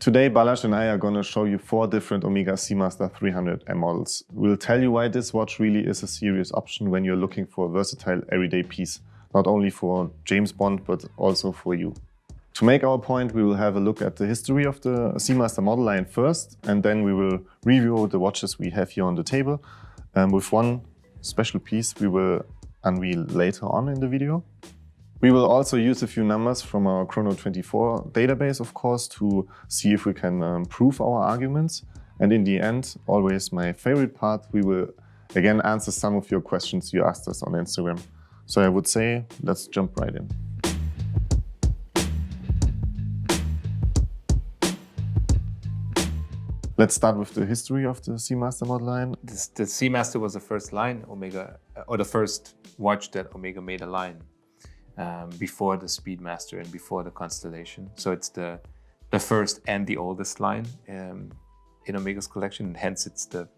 Today, Balázs and I are going to show you 4 different Omega Seamaster 300m models. We'll tell you why this watch really is a serious option when you're looking for a versatile everyday piece, not only for James Bond, but also for you. To make our point, we will have a look at the history of the Seamaster model line first, and then we will review the watches we have here on the table, with one special piece we will unveil later on in the video. We will also use a few numbers from our Chrono24 database, of course, to see if we can prove our arguments. And in the end, always my favorite part, we will again answer some of your questions you asked us on Instagram. So I would say, let's jump right in. Let's start with the history of the Seamaster model line. The Seamaster was the first line, Omega, or the first watch that Omega made a line. Before the Speedmaster and before the Constellation. So it's the first and the oldest line in Omega's collection, and hence it's the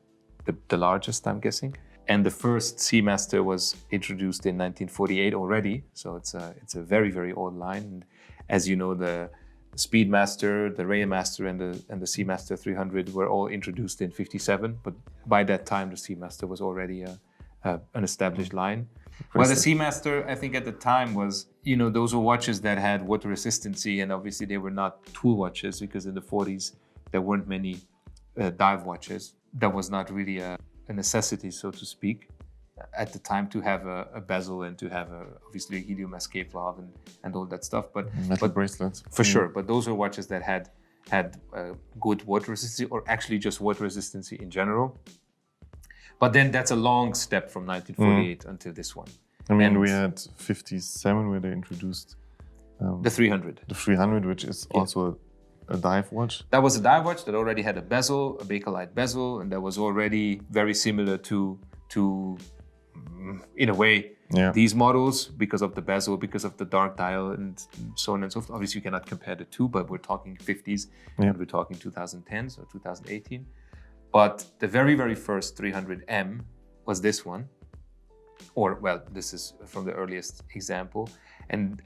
largest, I'm guessing. And the first Seamaster was introduced in 1948 already, so it's a very, very old line. And as you know, the Speedmaster, the Railmaster, and the Seamaster 300 were all introduced in 57, but by that time the Seamaster was already an established line. Well, the Seamaster, I think at the time was, those were watches that had water resistancy, and obviously they were not tool watches because in the 40s there weren't many dive watches. That was not really a necessity, so to speak, at the time to have a bezel and to have obviously a helium escape valve and all that stuff. But bracelets. For sure, but those were watches that had good water resistance, or actually just water resistance in general. But then that's a long step from 1948 until this one. I mean, we had 57 where they introduced the 300. The 300, which is also a dive watch. That was a dive watch that already had a bezel, a bakelite bezel, and that was already very similar to in a way, these models, because of the bezel, because of the dark dial, and so on and so forth. Obviously, you cannot compare the two, but we're talking 50s, and we're talking 2010s or 2018. But the very, very first 300M was this one, or well, this is from the earliest example. And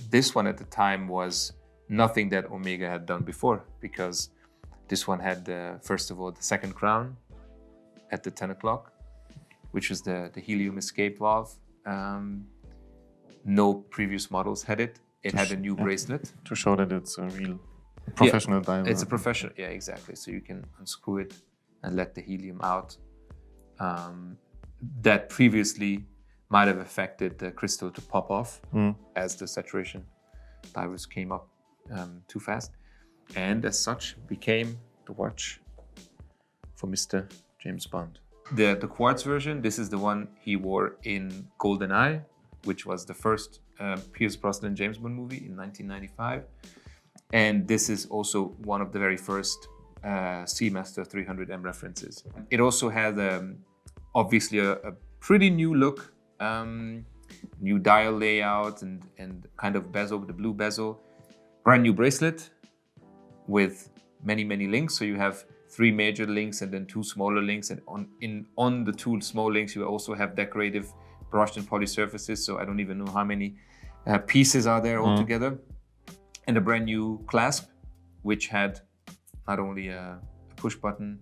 this one at the time was nothing that Omega had done before, because this one had, first of all, the second crown at the 10 o'clock, which was the helium escape valve. No previous models had it. It had a new bracelet. To show that it's a real professional diver. It's a professional, exactly. So you can unscrew it and let the helium out. That previously might have affected the crystal to pop off as the saturation divers came up too fast. And as such, became the watch for Mr. James Bond. The Quarz version, this is the one he wore in GoldenEye, which was the first Pierce Brosnan James Bond movie in 1995. And this is also one of the very first Seamaster 300M references. It also has obviously a pretty new look, new dial layout and kind of bezel with the blue bezel. Brand new bracelet with many, many links. So you have 3 major links and then 2 smaller links. And on the 2 small links, you also have decorative brushed and polished surfaces. So I don't even know how many pieces are there altogether. And a brand new clasp, which had not only a push button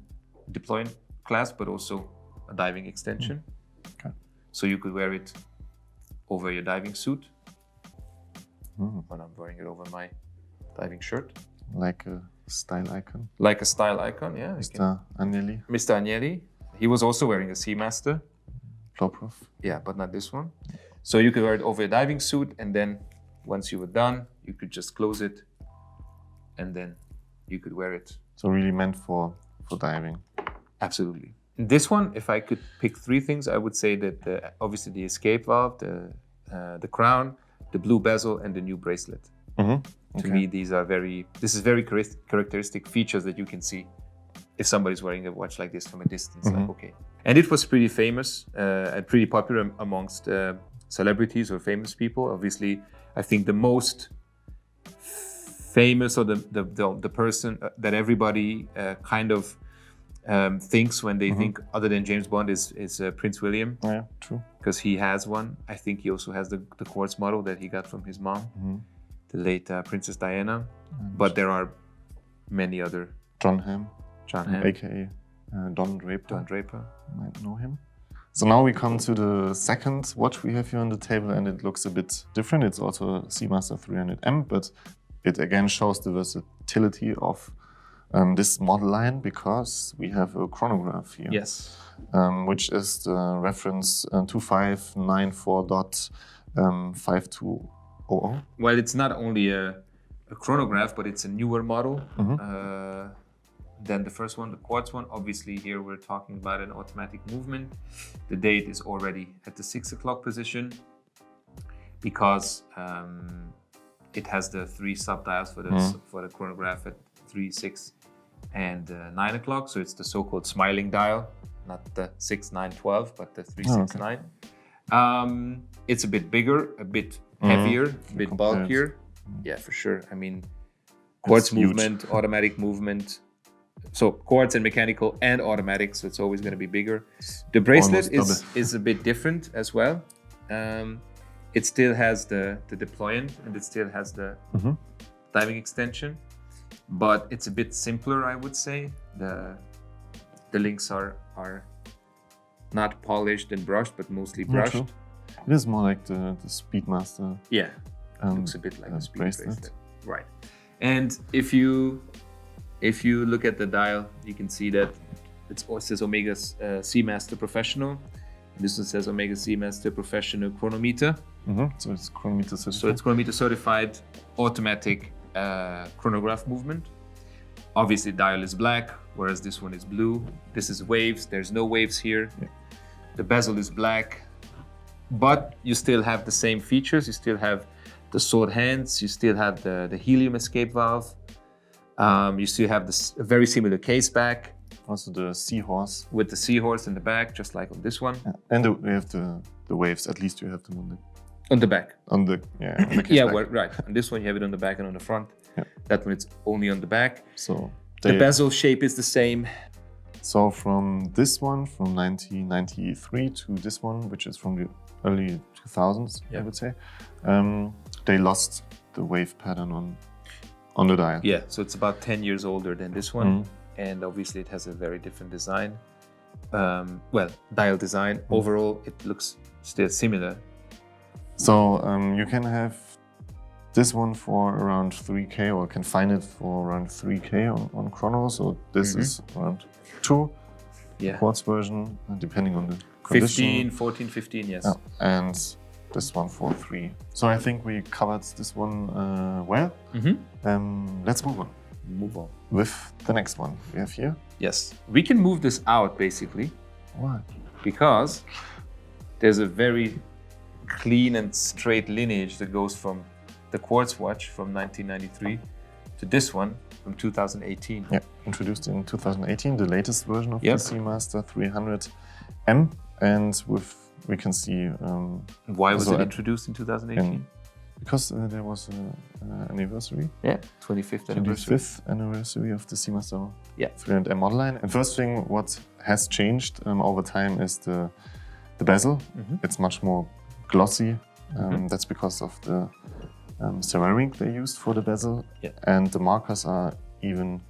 deploying clasp, but also a diving extension. Okay. So you could wear it over your diving suit. When I'm wearing it over my diving shirt. Like a style icon. Like a style icon, yeah. Mr. Agnelli. Mr. Agnelli. He was also wearing a Seamaster. Flowproof. Yeah, but not this one. So you could wear it over your diving suit, and then once you were done, you could just close it, and then you could wear it. So really meant for diving. Absolutely. This one, if I could pick 3 things, I would say that obviously the escape valve, the crown, the blue bezel, and the new bracelet. To me, this is very characteristic features that you can see if somebody's wearing a watch like this from a distance. Like, okay. And it was pretty famous and pretty popular amongst celebrities or famous people. Obviously, I think the most famous, or the person that everybody kind of thinks when they think other than James Bond is Prince William. Yeah, true. Because he has one. I think he also has the Quartz model that he got from his mom, the late Princess Diana. But there are many other. John Hamm, Ham, aka Don Draper. Don Draper. You might know him. So now we come to the second watch we have here on the table, and it looks a bit different. It's also a SEAMASTER 300m, but it again shows the versatility of this model line, because we have a chronograph here. Yes. Which is the reference 2594.5200. Well, it's not only a chronograph, but it's a newer model than the first one, the Quarz one. Obviously, here we're talking about an automatic movement. The date is already at the 6 o'clock position, because it has the 3 sub-dials for the chronograph at 3, 6, and 9 o'clock. So it's the so-called smiling dial, not the 6, 9, 12, but the 3, 6, 9. It's a bit bigger, a bit heavier, a bit bulkier. Yeah, for sure. I mean, quartz movement, automatic movement. So quartz and mechanical and automatic, so it's always going to be bigger. The bracelet is a bit different as well. It still has the deployant, and it still has the diving extension, but it's a bit simpler, I would say. The links are not polished and brushed, but mostly brushed. It is more like the SpeedMaster. Yeah, looks a bit like a speed bracelet. Right. And if you look at the dial, you can see that it says Omega Seamaster Professional. This one says Omega Seamaster Professional Chronometer. So it's chronometer certified. So it's chronometer certified, automatic chronograph movement. Obviously, dial is black, whereas this one is blue. This is waves. There's no waves here. Yeah. The bezel is black, but you still have the same features. You still have the sword hands. You still have the helium escape valve. You still have this very similar case back. Also the seahorse. With the seahorse in the back, just like on this one. Yeah. And we have the waves. At least you have them on the back. On the case yeah, back. Well, right. On this one you have it on the back and on the front. Yeah. That one it's only on the back. So the bezel shape is the same. So from this one, from 1993 to this one, which is from the early 2000s, I would say, they lost the wave pattern on the dial. Yeah, so it's about 10 years older than this one. And obviously it has a very different design. Dial design. Overall, it looks still similar. So you can have this one for around 3K, or can find it for around 3K on Chrono. So this is around 2 quartz version, depending on the condition. 14, 15, yes. Yeah. And this one for 3. So I think we covered this one well. Let's move on. With the next one we have here. Yes, we can move this out basically. Why? Because there's a very clean and straight lineage that goes from the Quartz watch from 1993 to this one from 2018. Yeah, introduced in 2018, the latest version of the SEAMASTER 300m, and we can see. Why was it introduced in 2018? Because there was an anniversary. Yeah, 25th anniversary. 25th anniversary of the SEAMASTer 300m model line. And first thing what has changed over time is the bezel. It's much more glossy. That's because of the ceramic ink they used for the bezel. And the markers are even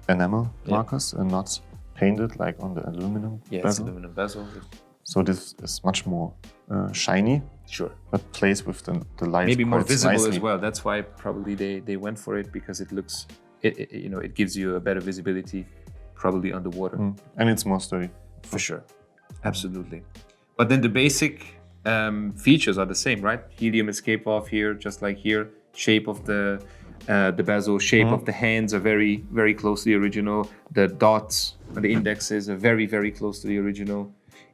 enamel markers and not painted like on the aluminum bezel. It's aluminum bezel. So this is much more shiny. Sure. But plays with the light. Maybe more visible nicely. as well. That's why probably they went for it, because it looks, it gives you a better visibility, probably underwater. And it's more sturdy. For sure. Absolutely. But then the basic features are the same, right? Helium escape valve here, just like here. Shape of the bezel, shape of the hands are very, very close to the original. The dots on the indexes are very, very close to the original.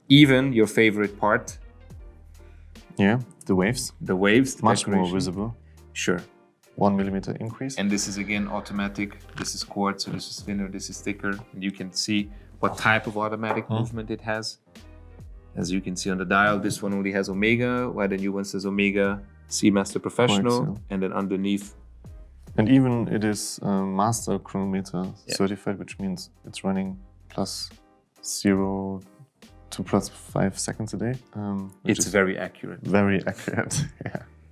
Even your favorite part. Yeah, the waves. The waves. Much more visible. Sure. 1 millimeter increase. And this is again automatic. This is quartz, so this is thinner, this is thicker. And you can see what type of automatic movement it has. As you can see on the dial, this one only has Omega, while the new one says Omega Seamaster Professional. And then underneath. And even it is master chronometer certified, which means it's running +0 to +5 seconds a day. It's very accurate. Very accurate,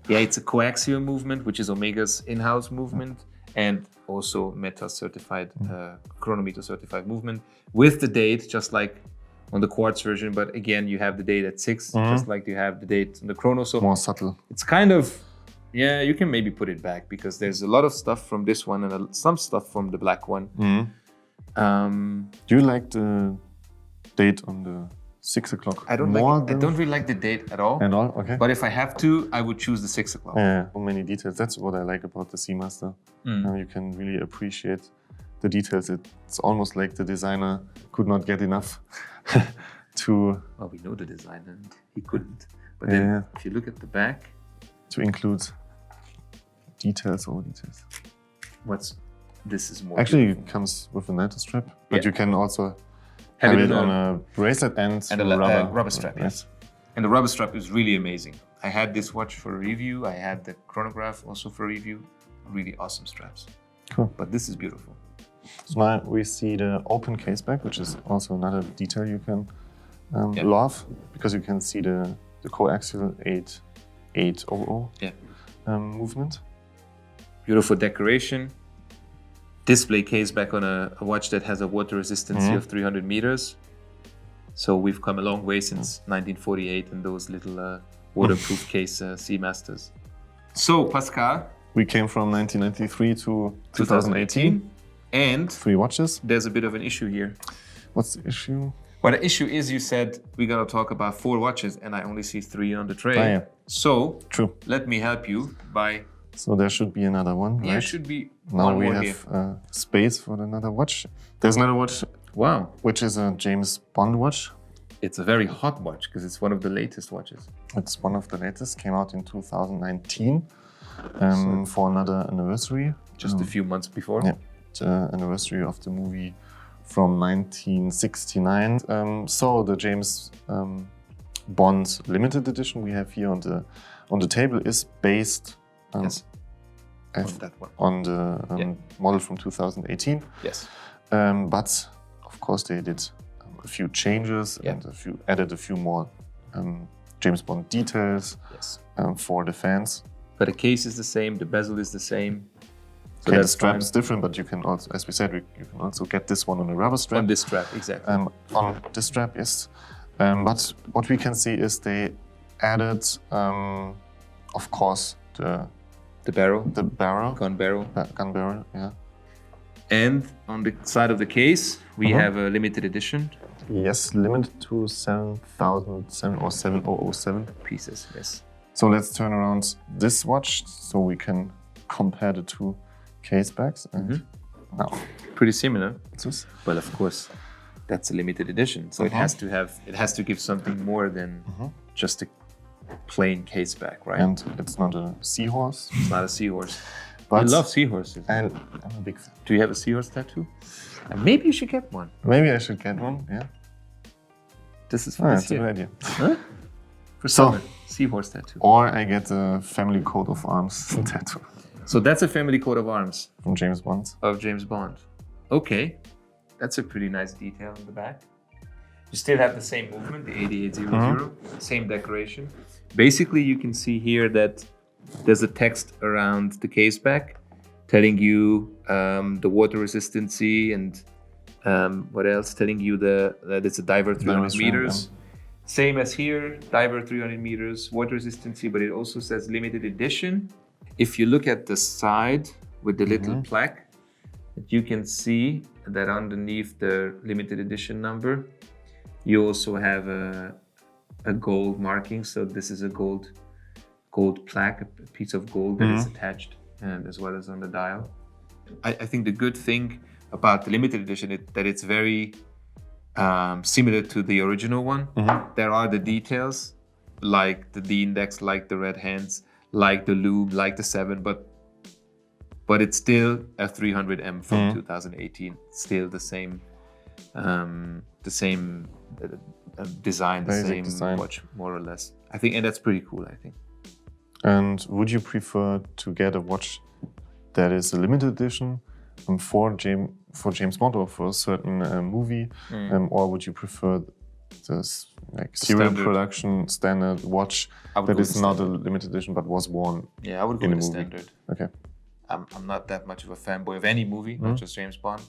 Yeah, it's a coaxial movement, which is Omega's in-house movement. and also META certified, chronometer certified movement with the date, just like on the Quarz version. But again, you have the date at 6, just like you have the date on the Chrono. So more subtle. it's kind of, yeah, you can maybe put it back because there's a lot of stuff from this one and some stuff from the black one. Do you like the date on the 6 o'clock? I don't really like the date at all. At all? Okay. But if I have to, I would choose the 6 o'clock. Yeah, so many details. That's what I like about the SEAMASTER. You can really appreciate the details. It's almost like the designer could not get enough to... Well, we know the designer and he couldn't. But then if you look at the back... To include details, all details. This is more Actually, beautiful. it comes with a NATO strap, but you can also have it on a bracelet and a rubber strap. Yes. And the rubber strap is really amazing. I had this watch for a review. I had the Chronograph also for a review. Really awesome straps. Cool. But this is beautiful. So now we see the open case back, which is also another detail you can love, because you can see the coaxial 8800 movement. Beautiful decoration. Display case back on a watch that has a water resistance of 300 meters. So we've come a long way since 1948 and those little waterproof case SEAMASTERs. So Pascal, we came from 1993 to 2018. And 3 watches. There's a bit of an issue here. What's the issue? Well, the issue is you said we're going to talk about 4 watches and I only see 3 on the tray. Ah, yeah. So True. Let me help you by... So there should be another one, right? Yeah, it should be now one we more have here. Space for another watch. There's another watch. Wow. Which is a James Bond watch. It's a very hot watch because it's one of the latest watches. It's one of the latest. Came out in 2019 for another anniversary. Just a few months before. Yeah, the anniversary of the movie from 1969. So the James Bond limited edition we have here on the table is based on that one. On the model from 2018. Yes. But of course they did a few changes and added a few more James Bond details for the fans. But the case is the same, the bezel is the same. So the strap is different, but you can also, as we said, you can also get this one on a rubber strap. On this strap, exactly. On this strap, yes. But what we can see is they added, of course, the barrel. Gun barrel, yeah. And on the side of the case, we have a limited edition. Yes, limited to 7,007 or 7,007 pieces, yes. So let's turn around this watch so we can compare the 2 case backs. And now, pretty similar. This. Well, of course, that's a limited edition, so it has to give something more than just a plain case back, right? And it's not a seahorse. It's not a seahorse. But I love seahorses. And I'm a big fan. Do you have a seahorse tattoo? Maybe you should get one. Maybe I should get one. Yeah. This is for that's a good idea. Huh? For summer, seahorse tattoo. Or I get a family coat of arms tattoo. So that's a family coat of arms from James Bond. Of James Bond. Okay, that's a pretty nice detail on the back. You still have the same movement, the 8800, same decoration. Basically, you can see here that there's a text around the case back telling you the water resistancy and what else? Telling you that it's a diver 300 meters. Same as here, diver 300 meters, water resistancy, but it also says limited edition. If you look at the side with the little plaque, you can see that underneath the limited edition number, you also have a gold marking. So this is a gold plaque, a piece of gold that is attached, and as well as on the dial. I think the good thing about the limited edition is that it's very similar to the original one. There are the details, like the D index, like the red hands, like the loop, like the 7, but it's still a 300M from 2018. Still the same design, the same design. Watch, more or less. I think, and that's pretty cool, I think. And would you prefer to get a watch that is a limited edition for James Bond or for a certain movie, or would you prefer this serial production standard watch that is not a limited edition but was worn? Yeah, I would go with the standard. Okay. I'm not that much of a fanboy of any movie, not just James Bond.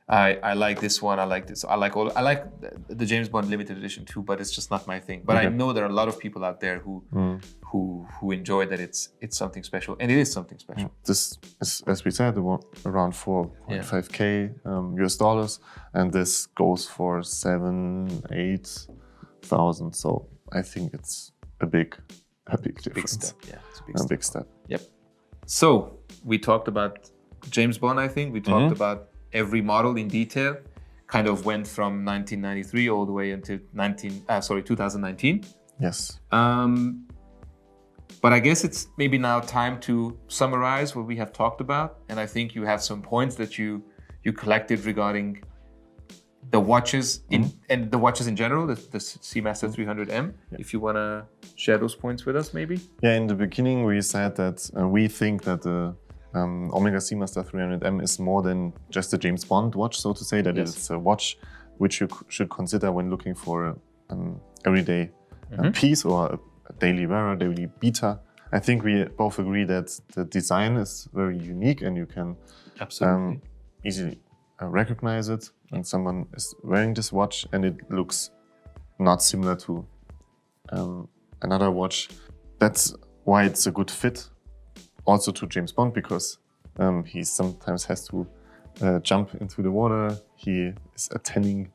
I like this one. I like this. I like the James Bond limited edition too, but it's just not my thing. But I know there are a lot of people out there who enjoy that. It's something special, and it is something special. This is, as we said, around 4.5K US dollars, and this goes for 7,000-8,000. So I think it's a big difference. Big step. Yeah, it's a big step. Yep. So we talked about James Bond. I think we talked about every model in detail. Kind of went from 1993 all the way until 2019. Yes. But I guess it's maybe now time to summarize what we have talked about. And I think you have some points that you collected regarding the watches and the watches in general, the SEAMASTER 300m. Yeah. If you want to share those points with us, maybe. Yeah, in the beginning we said that we think that the Omega Seamaster 300m is more than just a James Bond watch, so to say, that it's a watch which you should consider when looking for an everyday piece or a daily wearer, daily beater. I think we both agree that the design is very unique and you can easily recognize it when someone is wearing this watch, and it looks not similar to another watch. That's why it's a good fit also to James Bond, because he sometimes has to jump into the water. He is attending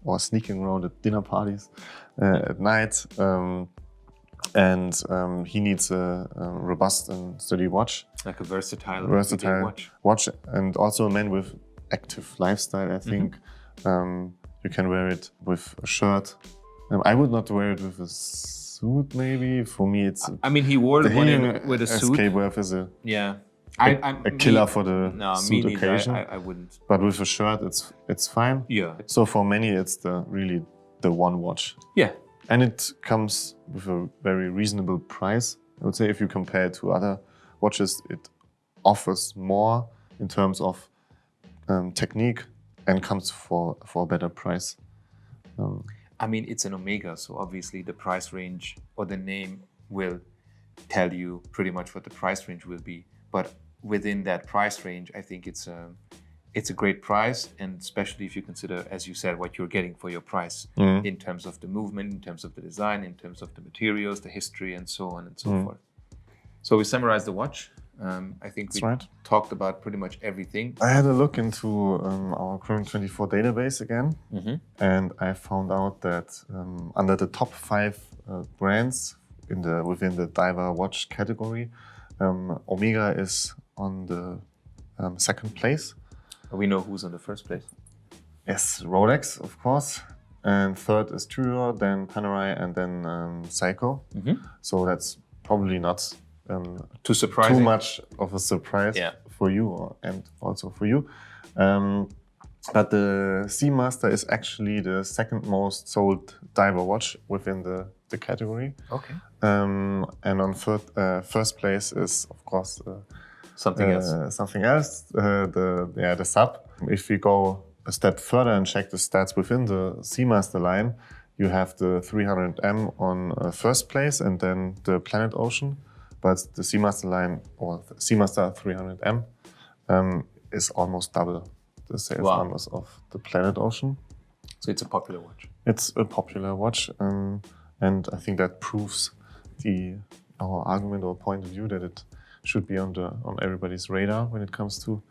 or sneaking around at dinner parties at night, and he needs a robust and sturdy watch. Like a versatile watch. And also a man with active lifestyle, I think. You can wear it with a shirt. I would not wear it with a suit, maybe. For me, it's... I mean, he wore one with a suit. SK Worth is a killer for the suit occasion. I wouldn't. But with a shirt, it's fine. Yeah. So for many, it's really the one watch. Yeah. And it comes with a very reasonable price. I would say if you compare it to other watches, it offers more in terms of technique and comes for a better price. I mean, it's an Omega, so obviously the price range or the name will tell you pretty much what the price range will be. But within that price range, I think it's a great price, and especially if you consider, as you said, what you're getting for your price in terms of the movement, in terms of the design, in terms of the materials, the history, and so on and so forth. So we summarized the watch. I think we talked about pretty much everything. I had a look into our Chrono24 database again, and I found out that under the top 5 brands within the diver watch category, Omega is on the second place. We know who's on the first place. Yes, Rolex, of course. And third is Tudor, then Panerai, and then Seiko. So that's probably not too much of a surprise for you and also for you. But the Seamaster is actually the second most sold diver watch within the category. Okay. And on first place is, of course, something else. The Sub. If we go a step further and check the stats within the Seamaster line, you have the 300M on first place and then the Planet Ocean. But the Seamaster line, or the Seamaster 300M, is almost double the sales numbers of the Planet Ocean. So it's a popular watch. It's a popular watch, and I think that proves our argument or point of view that it should be on everybody's radar when it comes to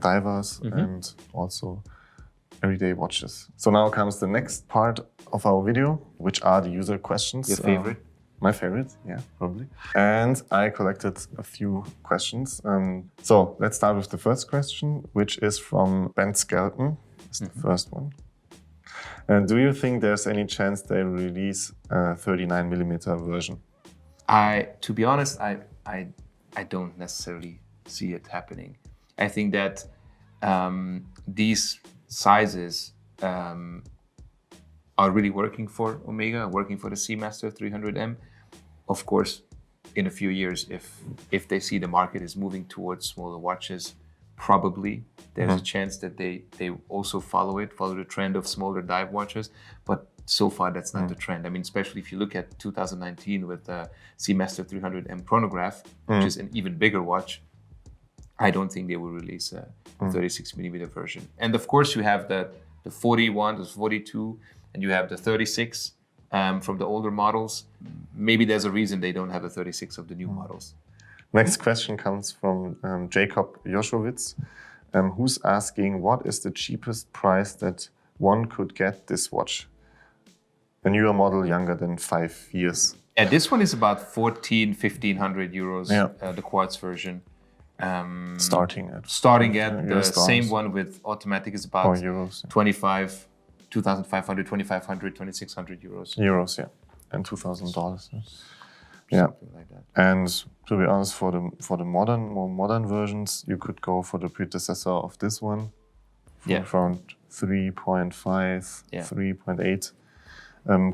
divers and also everyday watches. So now comes the next part of our video, which are the user questions. Your favorite? My favorite, yeah, probably. And I collected a few questions. So let's start with the first question, which is from Ben Skelton. It's the first one. Do you think there's any chance they release a 39mm version? To be honest, I don't necessarily see it happening. I think that these sizes are really working for Omega, working for the SEAMASTER 300M. Of course, in a few years, if they see the market is moving towards smaller watches, probably there's a chance that they also follow the trend of smaller dive watches. But so far, that's not the trend. I mean, especially if you look at 2019 with the SEAMASTER 300M Chronograph, which is an even bigger watch. I don't think they will release a 36mm version. And of course, you have the 41, the 42, and you have the 36 from the older models. Maybe there's a reason they don't have the 36 of the new models. Next question comes from Jacob Joshowitz, who's asking, what is the cheapest price that one could get this watch? A newer model younger than 5 years. Yeah, this one is about 1,500 euros, Yeah. the Quarz version. Starting at The same one with automatic is about €4. 2,500, 2,500, 2,600 euros. Euros, yeah. And $2,000. Yeah. Something like that. And to be honest, for the more modern versions, you could go for the predecessor of this one. Yeah. Around 3.5, Yeah. 3.8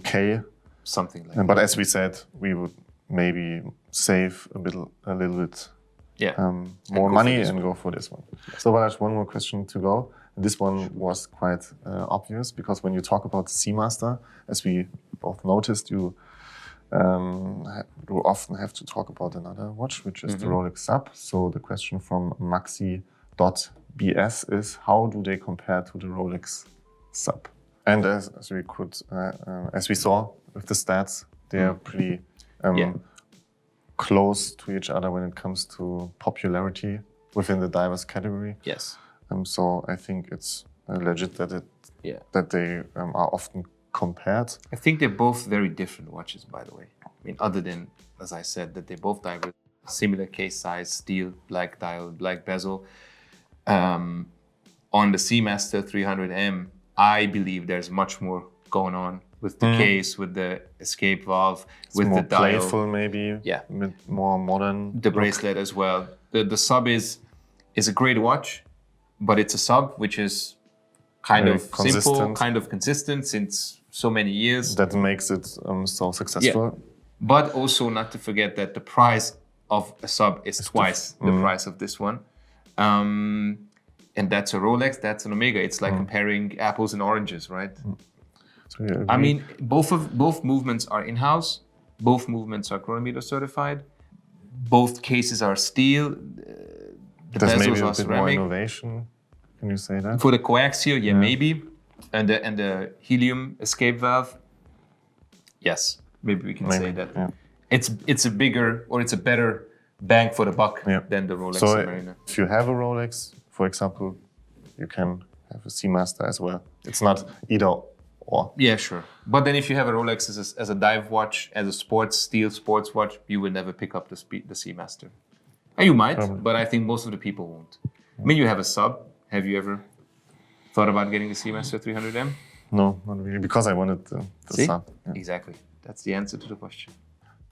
K. Something like that. But as we said, we would maybe save a little bit more money and go for this one. So there's one more question to go. This one was quite obvious, because when you talk about the SEAMASTER, as we both noticed, you often have to talk about another watch, which is the Rolex Sub. So the question from Maxi.bs is, how do they compare to the Rolex Sub? And as we saw with the stats, they are pretty close to each other when it comes to popularity within the divers category. Yes. So I think it's legit that they are often compared. I think they're both very different watches, by the way. I mean, other than, as I said, that they both dive similar case size, steel, black dial, black bezel. On the SEAMASTER 300m, I believe there's much more going on with the case, with the escape valve, with more the dial. Playful, maybe. Yeah. With more modern. The bracelet as well. The Sub is a great watch, but it's a Sub which is kind Very of consistent. simple, kind of consistent since so many years. That makes it so successful. Yeah. But also not to forget that the price of a Sub is twice the price of this one. And that's a Rolex, that's an Omega. It's like comparing apples and oranges, right? So you I agree? mean, both movements are in-house. Both movements are chronometer certified. Both cases are steel. The There's maybe bezels a are bit more ceramic. innovation. Can you say that? For the coaxial, maybe. And the helium escape valve, yes, maybe we can say that. Yeah. It's a bigger, or it's a better bang for the buck than the Rolex So Submariner. if you have a Rolex, for example, you can have a SEAMASTER as well. It's not either or. Yeah, sure. But then if you have a Rolex as a dive watch, as a steel sports watch, you will never pick up the SEAMASTER. And you might, but I think most of the people won't. I mean, you have a Sub. Have you ever thought about getting a SEAMASTER 300m? No, not really, because I wanted the Sub. Yeah. Exactly. That's the answer to the question.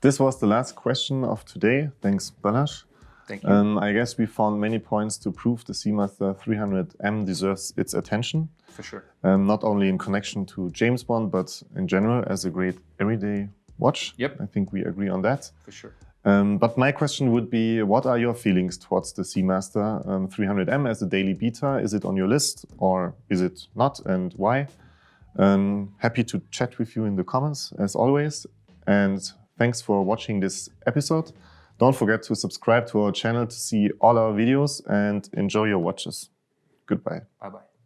This was the last question of today. Thanks, Balázs. Thank you. I guess we found many points to prove the SEAMASTER 300m deserves its attention. For sure. Not only in connection to James Bond, but in general as a great everyday watch. Yep. I think we agree on that. For sure. But my question would be, what are your feelings towards the SEAMASTER 300m as a daily beta? Is it on your list or is it not, and why? Happy to chat with you in the comments as always. And thanks for watching this episode. Don't forget to subscribe to our channel to see all our videos and enjoy your watches. Goodbye. Bye-bye.